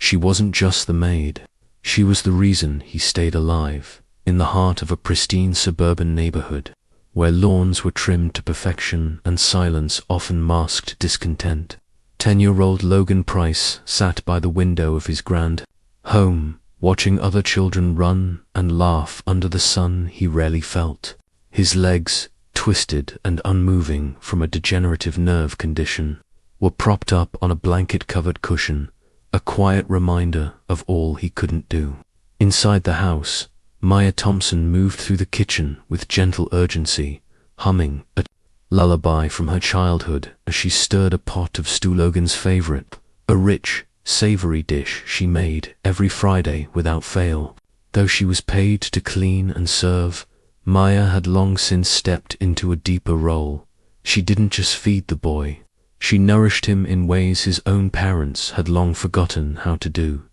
She wasn't just the maid. She was the reason he stayed alive, in the heart of a pristine suburban neighborhood, where lawns were trimmed to perfection and silence often masked discontent. 10-year-old Logan Price sat by the window of his grand home, watching other children run and laugh under the sun he rarely felt. His legs, twisted and unmoving from a degenerative nerve condition, were propped up on a blanket-covered cushion, a quiet reminder of all he couldn't do. Inside the house, Maya Thompson moved through the kitchen with gentle urgency, humming a lullaby from her childhood as she stirred a pot of stew. Logan's favorite, a rich, savory dish she made every Friday without fail. Though she was paid to clean and serve, Maya had long since stepped into a deeper role. She didn't just feed the boy, she nourished him in ways his own parents had long forgotten how to do.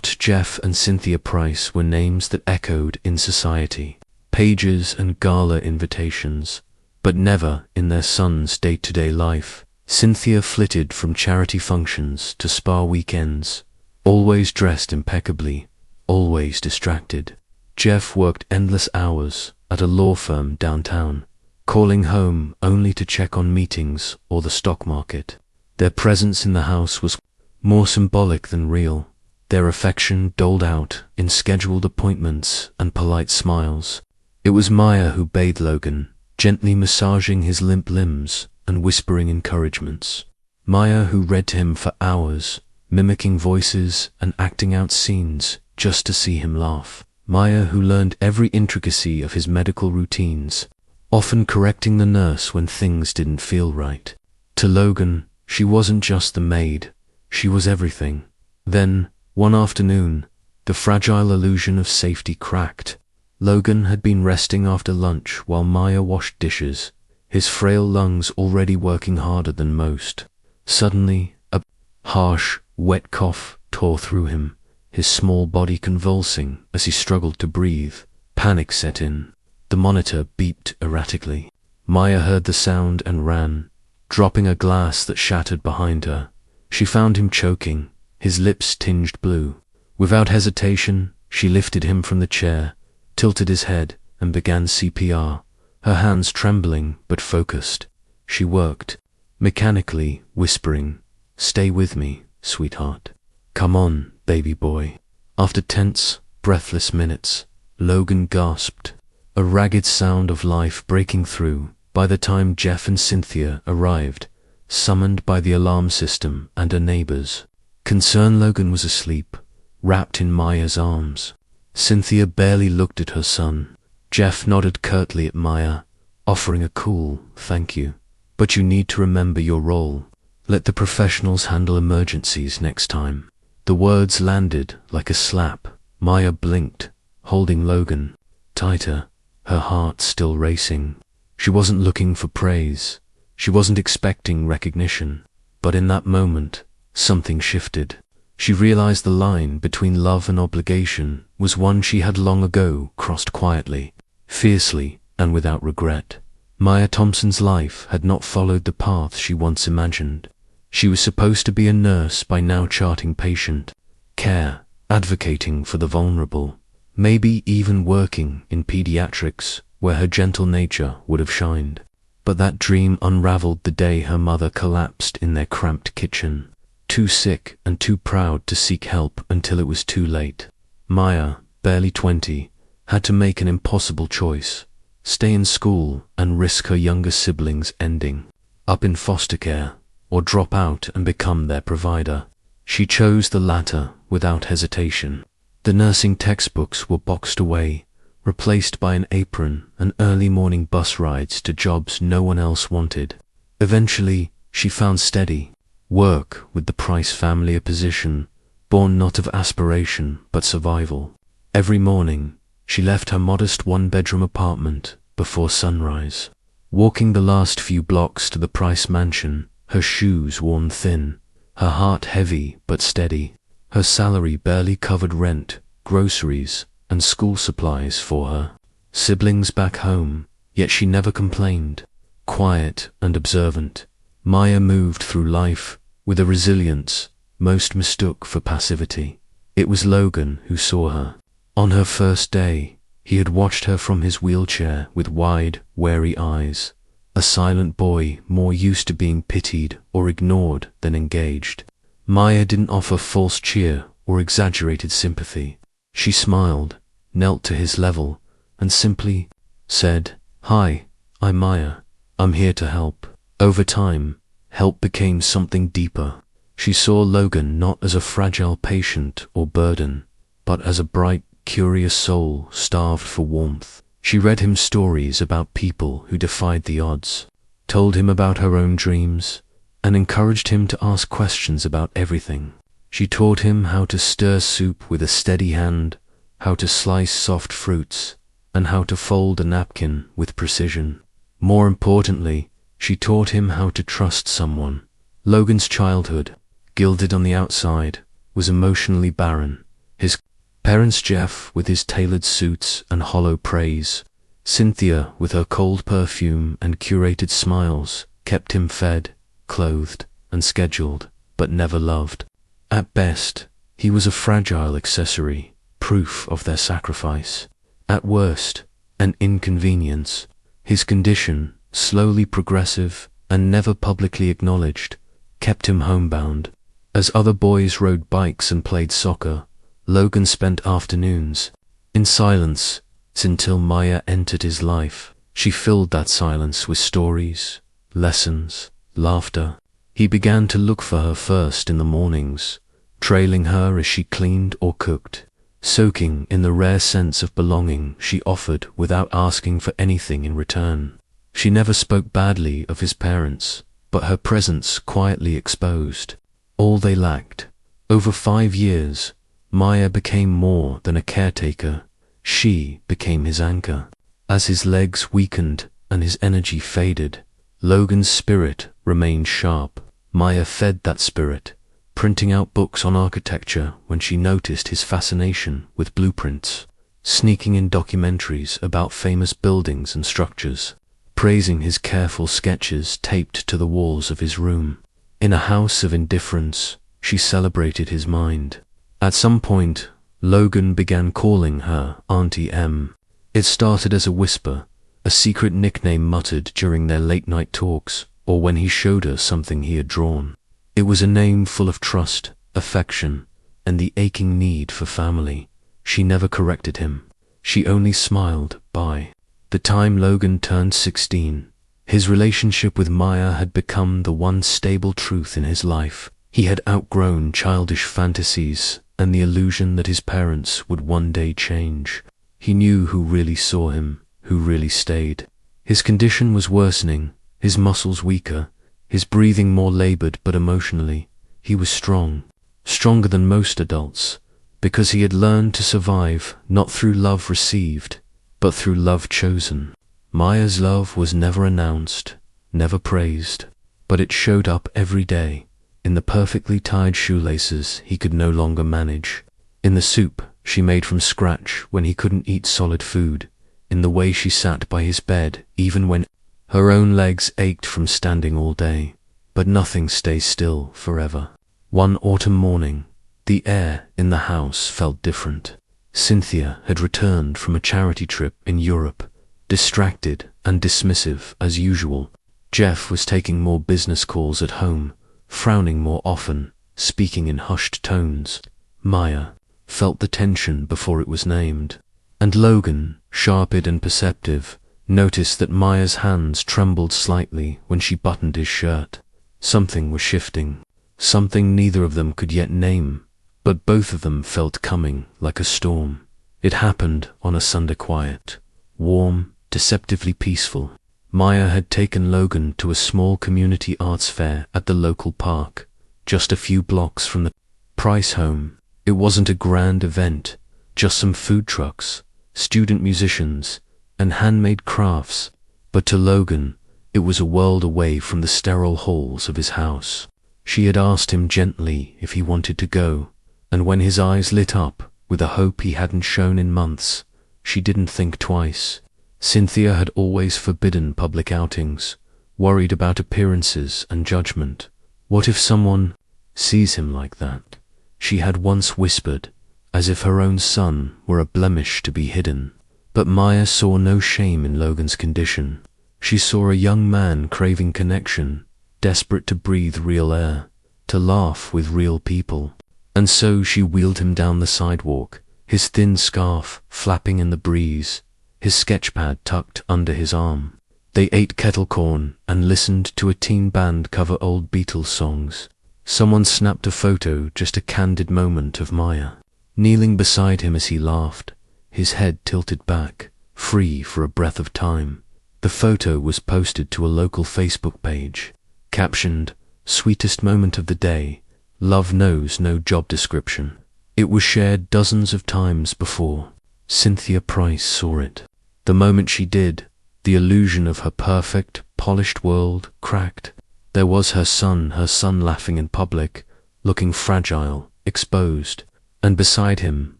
Jeff and Cynthia Price were names that echoed in society, pages and gala invitations, but never in their son's day-to-day life. Cynthia flitted from charity functions to spa weekends, always dressed impeccably, always distracted. Jeff worked endless hours at a law firm downtown, calling home only to check on meetings or the stock market. Their presence in the house was more symbolic than real, their affection doled out in scheduled appointments and polite smiles. It was Maya who bathed Logan, gently massaging his limp limbs and whispering encouragements. Maya who read to him for hours, mimicking voices and acting out scenes just to see him laugh. Maya who learned every intricacy of his medical routines, often correcting the nurse when things didn't feel right. To Logan, she wasn't just the maid, she was everything. Then, one afternoon, the fragile illusion of safety cracked. Logan had been resting after lunch while Maya washed dishes, his frail lungs already working harder than most. Suddenly, a harsh, wet cough tore through him, his small body convulsing as he struggled to breathe. Panic set in. The monitor beeped erratically. Maya heard the sound and ran, dropping a glass that shattered behind her. She found him choking, his lips tinged blue. Without hesitation, she lifted him from the chair, tilted his head, and began CPR, her hands trembling but focused. She worked, mechanically whispering, "Stay with me, sweetheart. Come on, baby boy." After tense, breathless minutes, Logan gasped, a ragged sound of life breaking through by the time Jeff and Cynthia arrived, summoned by the alarm system and her neighbors. Concerned Logan was asleep, wrapped in Maya's arms. Cynthia barely looked at her son. Jeff nodded curtly at Maya, offering a cool "thank you. But you need to remember your role. Let the professionals handle emergencies next time." The words landed like a slap. Maya blinked, holding Logan tighter, her heart still racing. She wasn't looking for praise. She wasn't expecting recognition. But in that moment, something shifted. She realized the line between love and obligation was one she had long ago crossed quietly, fiercely, and without regret. Maya Thompson's life had not followed the path she once imagined. She was supposed to be a nurse by now, charting patient care, advocating for the vulnerable, maybe even working in pediatrics where her gentle nature would have shined. But that dream unraveled the day her mother collapsed in their cramped kitchen, too sick and too proud to seek help until it was too late. Maya, barely 20, had to make an impossible choice: stay in school and risk her younger siblings ending up in foster care, or drop out and become their provider. She chose the latter without hesitation. The nursing textbooks were boxed away, replaced by an apron and early morning bus rides to jobs no one else wanted. Eventually, she found steady work with the Price family, a position born not of aspiration but survival. Every morning, she left her modest one-bedroom apartment before sunrise, walking the last few blocks to the Price mansion, her shoes worn thin, her heart heavy but steady. Her salary barely covered rent, groceries, and school supplies for her siblings back home, yet she never complained. Quiet and observant, Maya moved through life with a resilience most mistook for passivity. It was Logan who saw her. On her first day, he had watched her from his wheelchair with wide, wary eyes, a silent boy more used to being pitied or ignored than engaged. Maya didn't offer false cheer or exaggerated sympathy. She smiled, knelt to his level, and simply said, "Hi, I'm Maya. I'm here to help." Over time, help became something deeper. She saw Logan not as a fragile patient or burden, but as a bright, curious soul starved for warmth. She read him stories about people who defied the odds, told him about her own dreams, and encouraged him to ask questions about everything. She taught him how to stir soup with a steady hand, how to slice soft fruits, and how to fold a napkin with precision. More importantly, she taught him how to trust someone. Logan's childhood, gilded on the outside, was emotionally barren. His parents, Jeff with his tailored suits and hollow praise, Cynthia with her cold perfume and curated smiles, kept him fed, clothed, and scheduled, but never loved. At best, he was a fragile accessory, proof of their sacrifice. At worst, an inconvenience. His condition, slowly progressive and never publicly acknowledged, kept him homebound. As other boys rode bikes and played soccer, Logan spent afternoons in silence until Maya entered his life. She filled that silence with stories, lessons, laughter. He began to look for her first in the mornings, trailing her as she cleaned or cooked, soaking in the rare sense of belonging she offered without asking for anything in return. She never spoke badly of his parents, but her presence quietly exposed all they lacked. Over 5 years, Maya became more than a caretaker. She became his anchor. As his legs weakened and his energy faded, Logan's spirit remained sharp. Maya fed that spirit, printing out books on architecture when she noticed his fascination with blueprints, sneaking in documentaries about famous buildings and structures, praising his careful sketches taped to the walls of his room. In a house of indifference, she celebrated his mind. At some point, Logan began calling her Auntie M. It started as a whisper, a secret nickname muttered during their late-night talks, or when he showed her something he had drawn. It was a name full of trust, affection, and the aching need for family. She never corrected him. She only smiled. By the time Logan turned 16, his relationship with Maya had become the one stable truth in his life. He had outgrown childish fantasies and the illusion that his parents would one day change. He knew who really saw him, who really stayed. His condition was worsening, his muscles weaker, his breathing more labored, but emotionally, he was strong, stronger than most adults, because he had learned to survive not through love received, but through love chosen. Maya's love was never announced, never praised, but it showed up every day, in the perfectly tied shoelaces he could no longer manage, in the soup she made from scratch when he couldn't eat solid food, in the way she sat by his bed even when her own legs ached from standing all day. But nothing stays still forever. One autumn morning, the air in the house felt different. Cynthia had returned from a charity trip in Europe, distracted and dismissive as usual. Jeff was taking more business calls at home, frowning more often, speaking in hushed tones. Maya felt the tension before it was named, and Logan, sharp-eyed and perceptive, noticed that Maya's hands trembled slightly when she buttoned his shirt. Something was shifting, something neither of them could yet name, but both of them felt coming like a storm. It happened on a Sunday quiet, warm, deceptively peaceful. Maya had taken Logan to a small community arts fair at the local park, just a few blocks from the Price home. It wasn't a grand event, just some food trucks, student musicians, and handmade crafts, but to Logan, it was a world away from the sterile halls of his house. She had asked him gently if he wanted to go, and when his eyes lit up with a hope he hadn't shown in months, she didn't think twice. Cynthia had always forbidden public outings, worried about appearances and judgment. What if someone sees him like that. She had once whispered, as if her own son were a blemish to be hidden. But Maya saw no shame in Logan's condition. She saw a young man craving connection, desperate to breathe real air, to laugh with real people. And so she wheeled him down the sidewalk, his thin scarf flapping in the breeze, his sketchpad tucked under his arm. They ate kettle corn and listened to a teen band cover old Beatles songs. Someone snapped a photo, just a candid moment of Maya, kneeling beside him as he laughed, his head tilted back, free for a breath of time. The photo was posted to a local Facebook page, captioned, "Sweetest moment of the day, love knows no job description." It was shared dozens of times before Cynthia Price saw it. The moment she did, the illusion of her perfect, polished world cracked. There was her son laughing in public, looking fragile, exposed, and beside him,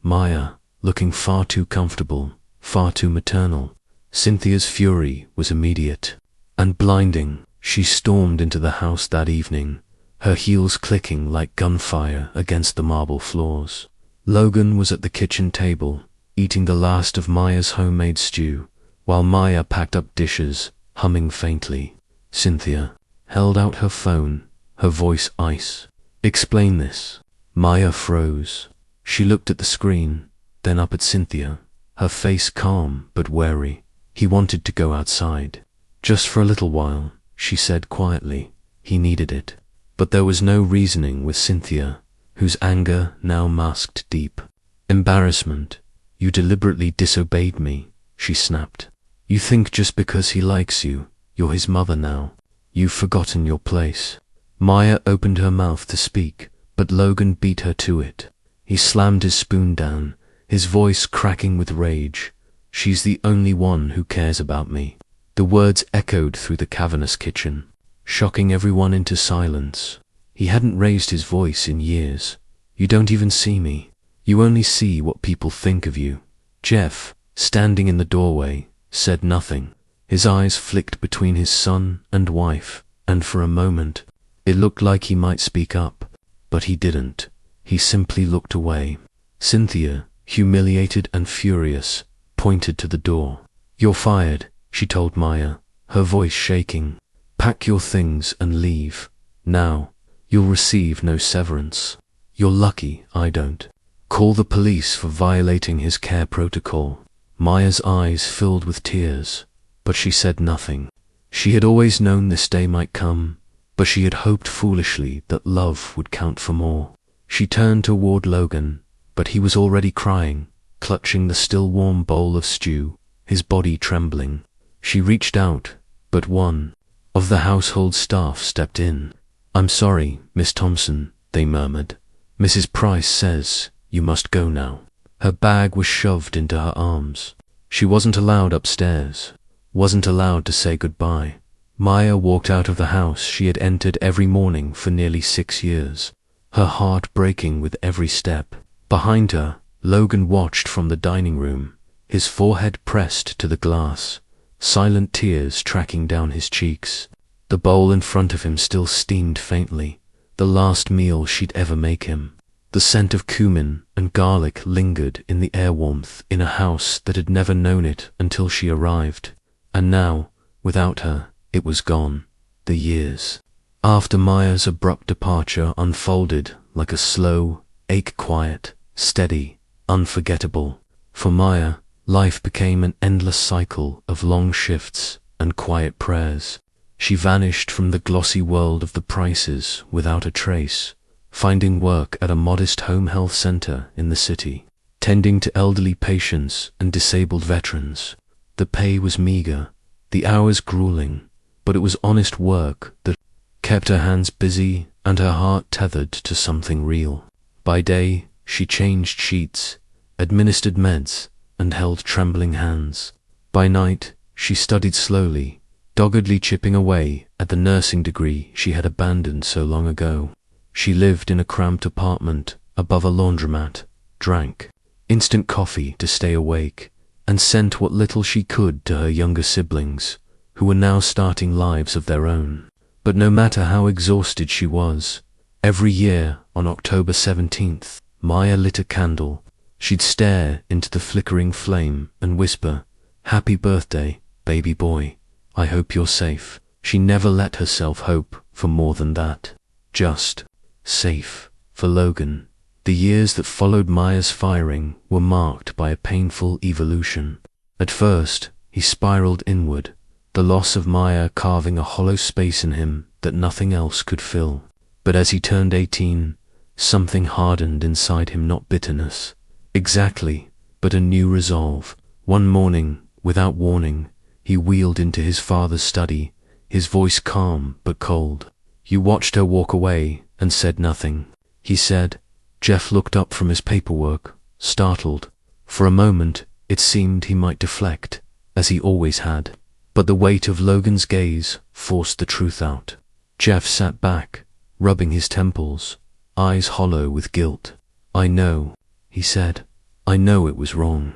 Maya, looking far too comfortable, far too maternal. Cynthia's fury was immediate and blinding. She stormed into the house that evening, her heels clicking like gunfire against the marble floors. Logan was at the kitchen table, eating the last of Maya's homemade stew, while Maya packed up dishes, humming faintly. Cynthia held out her phone, her voice ice. "Explain this." Maya froze. She looked at the screen, then up at Cynthia, her face calm but wary. "He wanted to go outside. Just for a little while," she said quietly. "He needed it." But there was no reasoning with Cynthia, whose anger now masked deep embarrassment. "You deliberately disobeyed me," she snapped. "You think just because he likes you, you're his mother now. You've forgotten your place." Maya opened her mouth to speak, but Logan beat her to it. He slammed his spoon down, his voice cracking with rage. "She's the only one who cares about me." The words echoed through the cavernous kitchen, shocking everyone into silence. He hadn't raised his voice in years. "You don't even see me. You only see what people think of you." Jeff, standing in the doorway, said nothing. His eyes flicked between his son and wife, and for a moment, it looked like he might speak up, but he didn't. He simply looked away. Cynthia, humiliated and furious, pointed to the door. "You're fired," she told Maya, her voice shaking. "Pack your things and leave. Now. You'll receive no severance. You're lucky I don't. Call the police for violating his care protocol." Maya's eyes filled with tears, but she said nothing. She had always known this day might come, but she had hoped foolishly that love would count for more. She turned toward Logan, but he was already crying, clutching the still warm bowl of stew, his body trembling. She reached out, but one of the household staff stepped in. "I'm sorry, Miss Thompson," they murmured. "Mrs. Price says you must go now." Her bag was shoved into her arms. She wasn't allowed upstairs, wasn't allowed to say goodbye. Maya walked out of the house she had entered every morning for nearly 6 years, her heart breaking with every step. Behind her, Logan watched from the dining room, his forehead pressed to the glass, silent tears tracking down his cheeks. The bowl in front of him still steamed faintly, the last meal she'd ever make him. The scent of cumin and garlic lingered in the air warmth in a house that had never known it until she arrived. And now, without her, it was gone. The years after Maya's abrupt departure unfolded like a slow, ache-quiet, steady, unforgettable. For Maya, life became an endless cycle of long shifts and quiet prayers. She vanished from the glossy world of the Prices without a trace, finding work at a modest home health center in the city, tending to elderly patients and disabled veterans. The pay was meager, the hours grueling, but it was honest work that kept her hands busy and her heart tethered to something real. By day, she changed sheets, administered meds, and held trembling hands. By night, she studied slowly, doggedly chipping away at the nursing degree she had abandoned so long ago. She lived in a cramped apartment above a laundromat, drank instant coffee to stay awake, and sent what little she could to her younger siblings, who were now starting lives of their own. But no matter how exhausted she was, Every year, on October 17th, Maya lit a candle. She'd stare into the flickering flame and whisper, "Happy birthday, baby boy. I hope you're safe." She never let herself hope for more than that. Just safe for Logan. The years that followed Maya's firing were marked by a painful evolution. At first, he spiraled inward, the loss of Maya carving a hollow space in him that nothing else could fill. But as he turned 18, something hardened inside him, not bitterness exactly, but a new resolve. One morning, without warning, he wheeled into his father's study, his voice calm but cold. "You watched her walk away and said nothing," he said. Jeff looked up from his paperwork, startled. For a moment, it seemed he might deflect, as he always had. But the weight of Logan's gaze forced the truth out. Jeff sat back, rubbing his temples, eyes hollow with guilt. "I know," he said. "I know it was wrong.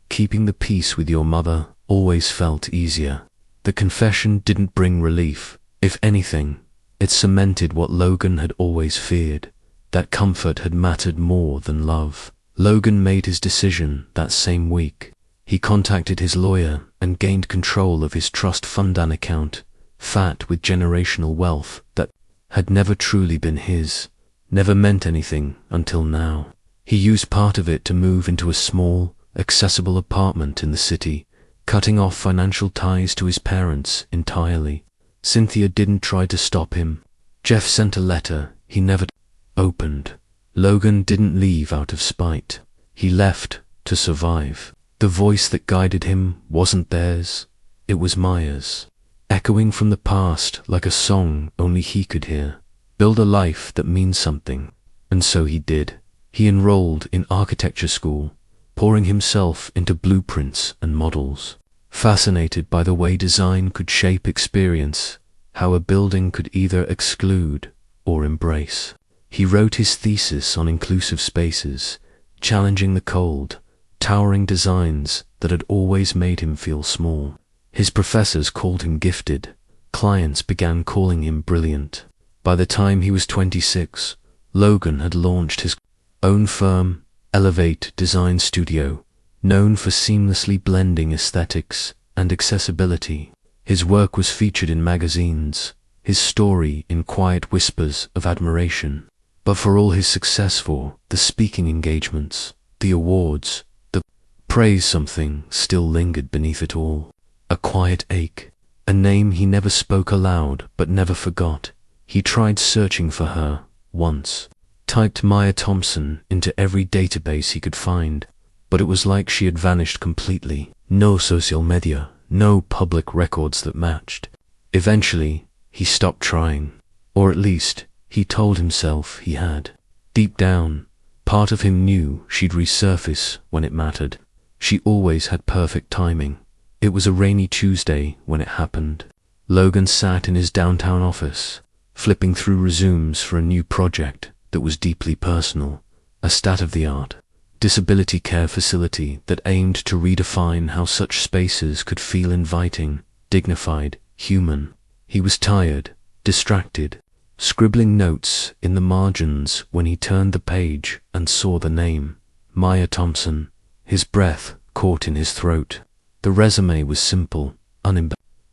Keeping the peace with your mother always felt easier." The confession didn't bring relief. If anything, it cemented what Logan had always feared, that comfort had mattered more than love. Logan made his decision that same week. He contacted his lawyer and gained control of his trust fund account, fat with generational wealth that had never truly been his, never meant anything until now. He used part of it to move into a small, accessible apartment in the city, cutting off financial ties to his parents entirely. Cynthia didn't try to stop him. Jeff sent a letter he never opened. Logan didn't leave out of spite. He left to survive. The voice that guided him wasn't theirs, it was Maya's, echoing from the past like a song only he could hear. Build a life that means something. And so he did. He enrolled in architecture school, pouring himself into blueprints and models, fascinated by the way design could shape experience, how a building could either exclude or embrace. He wrote his thesis on inclusive spaces, challenging the cold, towering designs that had always made him feel small. His professors called him gifted. Clients began calling him brilliant. By the time he was 26, Logan had launched his own firm, Elevate Design Studio, known for seamlessly blending aesthetics and accessibility. His work was featured in magazines, his story in quiet whispers of admiration. But for all his success, for the speaking engagements, the awards, the praise, something still lingered beneath it all. A quiet ache, a name he never spoke aloud but never forgot. He tried searching for her once, typed Maya Thompson into every database he could find, but it was like she had vanished completely. No social media, no public records that matched. Eventually, he stopped trying, or at least, he told himself he had. Deep down, part of him knew she'd resurface when it mattered. She always had perfect timing. It was a rainy Tuesday when it happened. Logan sat in his downtown office, flipping through resumes for a new project that was deeply personal, a state-of-the-art disability care facility that aimed to redefine how such spaces could feel inviting, dignified, human. He was tired, distracted, scribbling notes in the margins when he turned the page and saw the name, Maya Thompson. His breath caught in his throat. The resume was simple,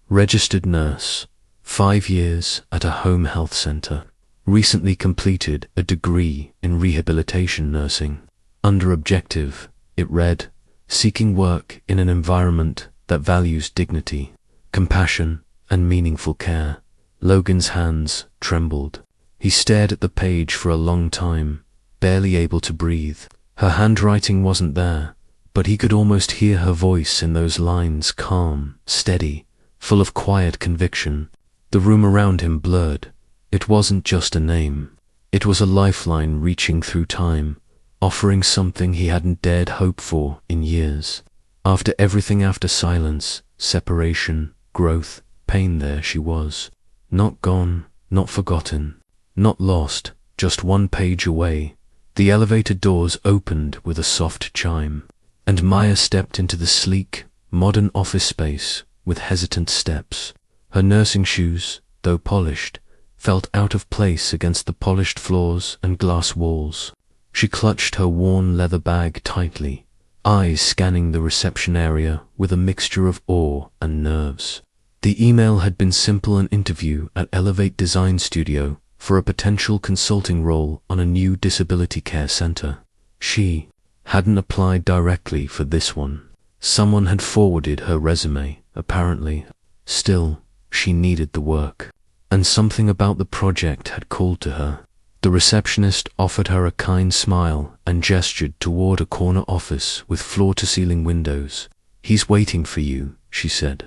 registered nurse, 5 years at a home health center, recently completed a degree in rehabilitation nursing. Under objective, it read, seeking work in an environment that values dignity, compassion, and meaningful care. Logan's hands trembled. He stared at the page for a long time, barely able to breathe. Her handwriting wasn't there, but he could almost hear her voice in those lines, calm, steady, full of quiet conviction. The room around him blurred. It wasn't just a name. It was a lifeline reaching through time, offering something he hadn't dared hope for in years. After everything, after silence, separation, growth, pain, there she was. Not gone, not forgotten, not lost, just one page away. The elevator doors opened with a soft chime, and Maya stepped into the sleek, modern office space with hesitant steps. Her nursing shoes, though polished, felt out of place against the polished floors and glass walls. She clutched her worn leather bag tightly, eyes scanning the reception area with a mixture of awe and nerves. The email had been simple: an interview at Elevate Design Studio for a potential consulting role on a new disability care center. She hadn't applied directly for this one. Someone had forwarded her resume, apparently. Still, she needed the work, and something about the project had called to her. The receptionist offered her a kind smile and gestured toward a corner office with floor-to-ceiling windows. "He's waiting for you," she said.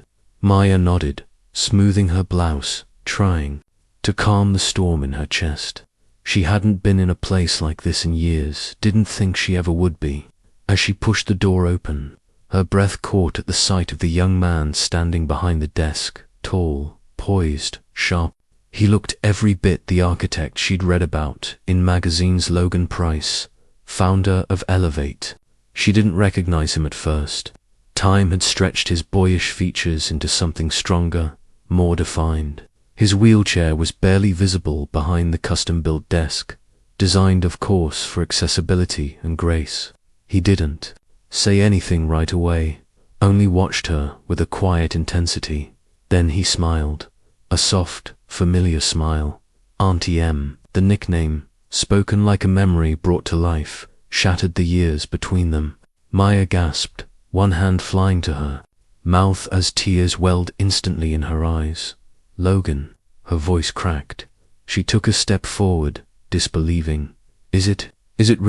Maya nodded, smoothing her blouse, trying to calm the storm in her chest. She hadn't been in a place like this in years, didn't think she ever would be. As she pushed the door open, her breath caught at the sight of the young man standing behind the desk, tall, poised, sharp. He looked every bit the architect she'd read about in magazines. Logan Price, founder of Elevate. She didn't recognize him at first. Time had stretched his boyish features into something stronger, more defined. His wheelchair was barely visible behind the custom-built desk, designed of course for accessibility and grace. He didn't say anything right away, only watched her with a quiet intensity. Then he smiled, a soft, familiar smile. Auntie M, the nickname, spoken like a memory brought to life, shattered the years between them. Maya gasped, one hand flying to her mouth as tears welled instantly in her eyes. "Logan," her voice cracked. She took a step forward, disbelieving. Is it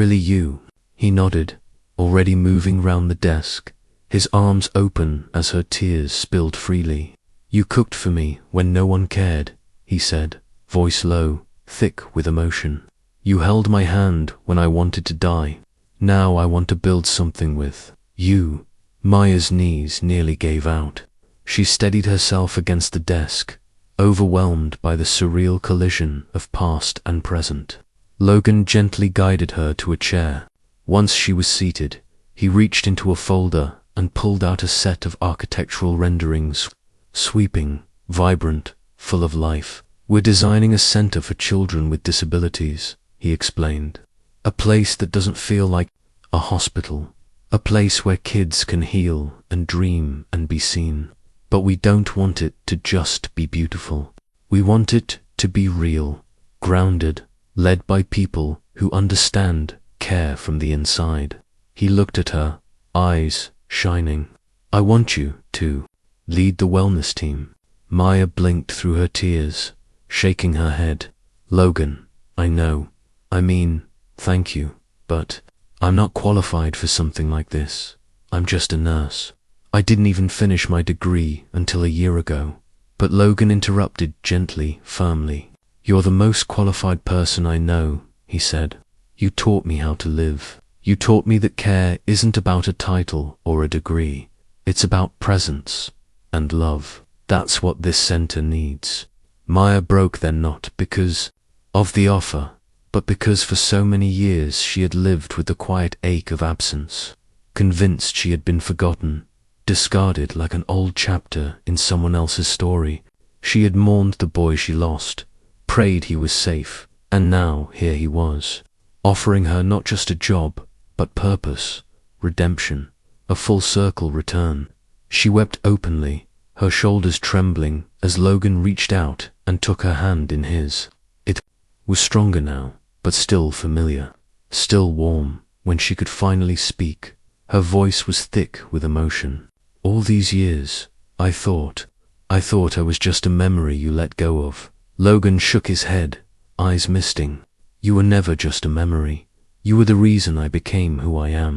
really you?" He nodded, already moving round the desk, his arms open as her tears spilled freely. "You cooked for me when no one cared," he said, voice low, thick with emotion. "You held my hand when I wanted to die. Now I want to build something with you." Maya's knees nearly gave out. She steadied herself against the desk, overwhelmed by the surreal collision of past and present. Logan gently guided her to a chair. Once she was seated, he reached into a folder and pulled out a set of architectural renderings, sweeping, vibrant, full of life. "We're designing a center for children with disabilities," he explained. "A place that doesn't feel like a hospital. A place where kids can heal and dream and be seen. But we don't want it to just be beautiful. We want it to be real, grounded, led by people who understand care from the inside." He looked at her, eyes shining. "I want you to lead the wellness team." Maya blinked through her tears, shaking her head. "Logan, I know. I mean, thank you, but I'm not qualified for something like this. I'm just a nurse. I didn't even finish my degree until a year ago." But Logan interrupted gently, firmly. "You're the most qualified person I know," he said. "You taught me how to live. You taught me that care isn't about a title or a degree. It's about presence and love. That's what this center needs." Maya broke then, not because of the offer, but because for so many years she had lived with the quiet ache of absence, convinced she had been forgotten, discarded like an old chapter in someone else's story. She had mourned the boy she lost, prayed he was safe, and now here he was, offering her not just a job, but purpose, redemption, a full circle return. She wept openly, her shoulders trembling as Logan reached out and took her hand in his. It was stronger now, but still familiar, still warm. When she could finally speak, her voice was thick with emotion. "All these years, I thought I was just a memory you let go of." Logan shook his head, eyes misting. "You were never just a memory. You were the reason I became who I am.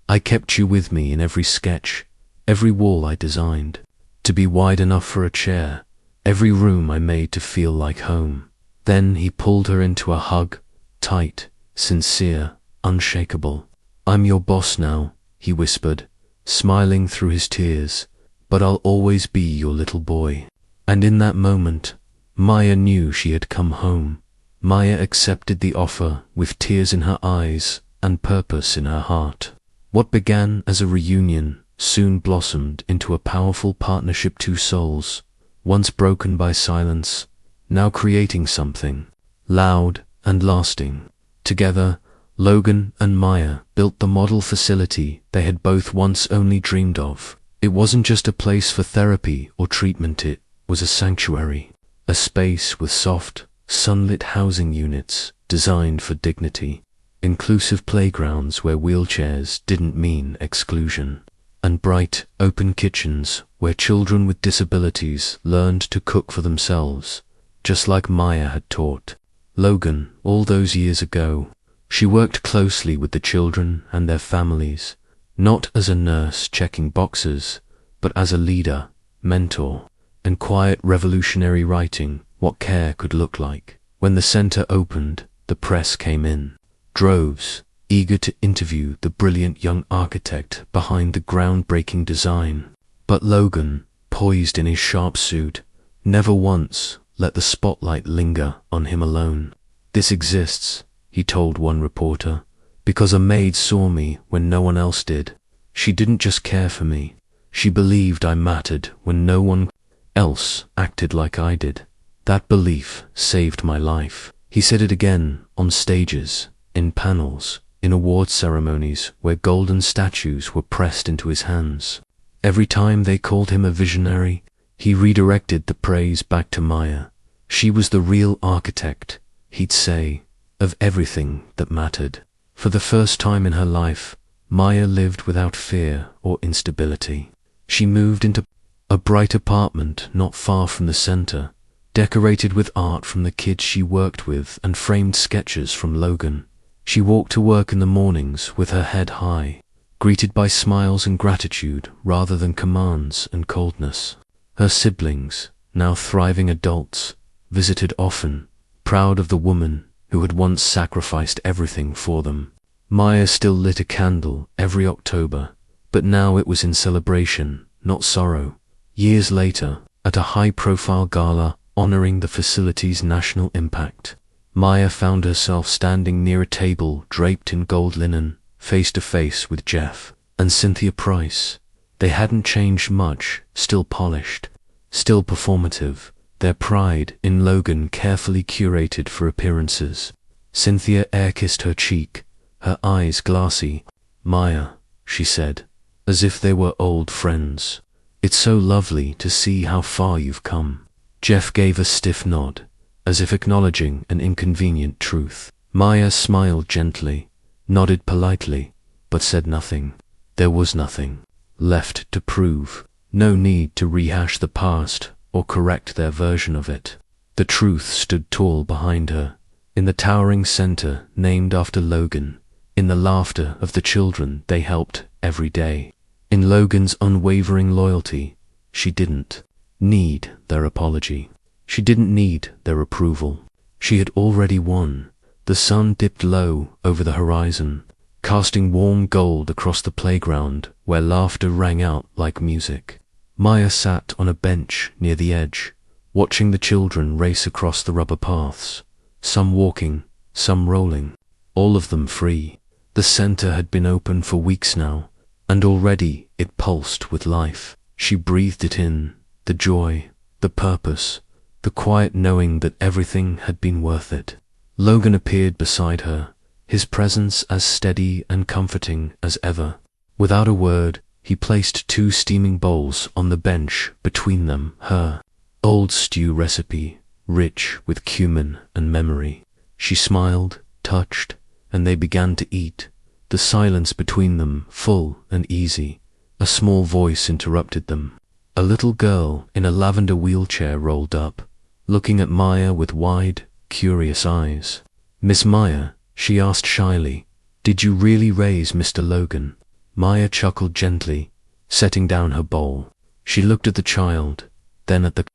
I kept you with me in every sketch, every wall I designed to be wide enough for a chair, every room I made to feel like home." Then he pulled her into a hug, tight, sincere, unshakable. "I'm your boss now," he whispered, smiling through his tears, "but I'll always be your little boy." And in that moment, Maya knew she had come home. Maya accepted the offer with tears in her eyes and purpose in her heart. What began as a reunion soon blossomed into a powerful partnership. Two souls, once broken by silence, now creating something loud and lasting. Together, Logan and Maya built the model facility they had both once only dreamed of. It wasn't just a place for therapy or treatment, it was a sanctuary, a space with soft, sunlit housing units designed for dignity, inclusive playgrounds where wheelchairs didn't mean exclusion, and bright, open kitchens where children with disabilities learned to cook for themselves, just like Maya had taught Logan all those years ago. She worked closely with the children and their families, not as a nurse checking boxes, but as a leader, mentor, and quiet revolutionary writing what care could look like. When the center opened, the press came in, droves, eager to interview the brilliant young architect behind the groundbreaking design. But Logan, poised in his sharp suit, never once let the spotlight linger on him alone. "This exists," he told one reporter, "because a maid saw me when no one else did. She didn't just care for me, she believed I mattered when no one else acted like I did. That belief saved my life." He said it again on stages, in panels, in award ceremonies where golden statues were pressed into his hands. Every time they called him a visionary, he redirected the praise back to Maya. She was the real architect, he'd say, of everything that mattered. For the first time in her life, Maya lived without fear or instability. She moved into a bright apartment not far from the center, decorated with art from the kids she worked with and framed sketches from Logan. She walked to work in the mornings with her head high, greeted by smiles and gratitude rather than commands and coldness. Her siblings, now thriving adults, visited often, proud of the woman who had once sacrificed everything for them. Maya still lit a candle every October, but now it was in celebration, not sorrow. Years later, at a high-profile gala honoring the facility's national impact, Maya found herself standing near a table draped in gold linen, face to face with Jeff and Cynthia Price. They hadn't changed much, still polished, still performative, their pride in Logan carefully curated for appearances. Cynthia air-kissed her cheek, her eyes glassy. "Maya," she said, as if they were old friends, "it's so lovely to see how far you've come." Jeff gave a stiff nod, as if acknowledging an inconvenient truth. Maya smiled gently, nodded politely, but said nothing. There was nothing left to prove, no need to rehash the past or correct their version of it. The truth stood tall behind her, in the towering center named after Logan, in the laughter of the children they helped every day, in Logan's unwavering loyalty. She didn't need their apology. She didn't need their approval. She had already won. The sun dipped low over the horizon, casting warm gold across the playground where laughter rang out like music. Maya sat on a bench near the edge, watching the children race across the rubber paths, some walking, some rolling, all of them free. The center had been open for weeks now, and already it pulsed with life. She breathed it in, the joy, the purpose, the quiet knowing that everything had been worth it. Logan appeared beside her, his presence as steady and comforting as ever. Without a word, he placed 2 steaming bowls on the bench between them, her old stew recipe, rich with cumin and memory. She smiled, touched, and they began to eat, the silence between them full and easy. A small voice interrupted them. A little girl in a lavender wheelchair rolled up, looking at Maya with wide, curious eyes. "Miss Maya," she asked shyly, "did you really raise Mr. Logan?" Maya chuckled gently, setting down her bowl. She looked at the child, then at the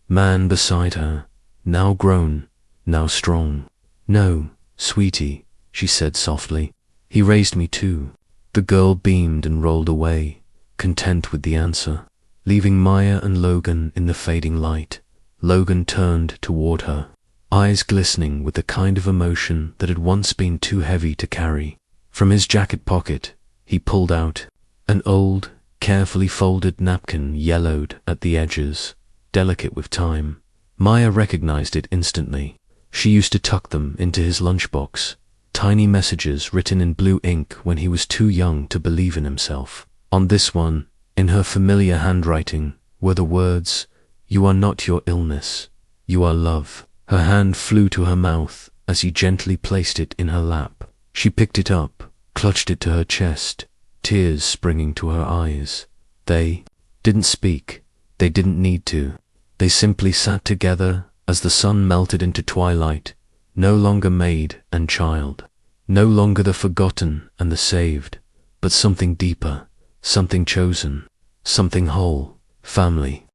man beside her, now grown, now strong. "No, sweetie," she said softly. "He raised me too." The girl beamed and rolled away, content with the answer. Leaving Maya and Logan in the fading light, Logan turned toward her, eyes glistening with the kind of emotion that had once been too heavy to carry. From his jacket pocket, he pulled out an old, carefully folded napkin, yellowed at the edges, delicate with time. Maya recognized it instantly. She used to tuck them into his lunchbox, tiny messages written in blue ink when he was too young to believe in himself. On this one, in her familiar handwriting, were the words, "You are not your illness, you are love." Her hand flew to her mouth as he gently placed it in her lap. She picked it up, clutched it to her chest, tears springing to her eyes. They didn't speak. They didn't need to. They simply sat together as the sun melted into twilight, no longer maid and child, no longer the forgotten and the saved, but something deeper, something chosen, something whole, family.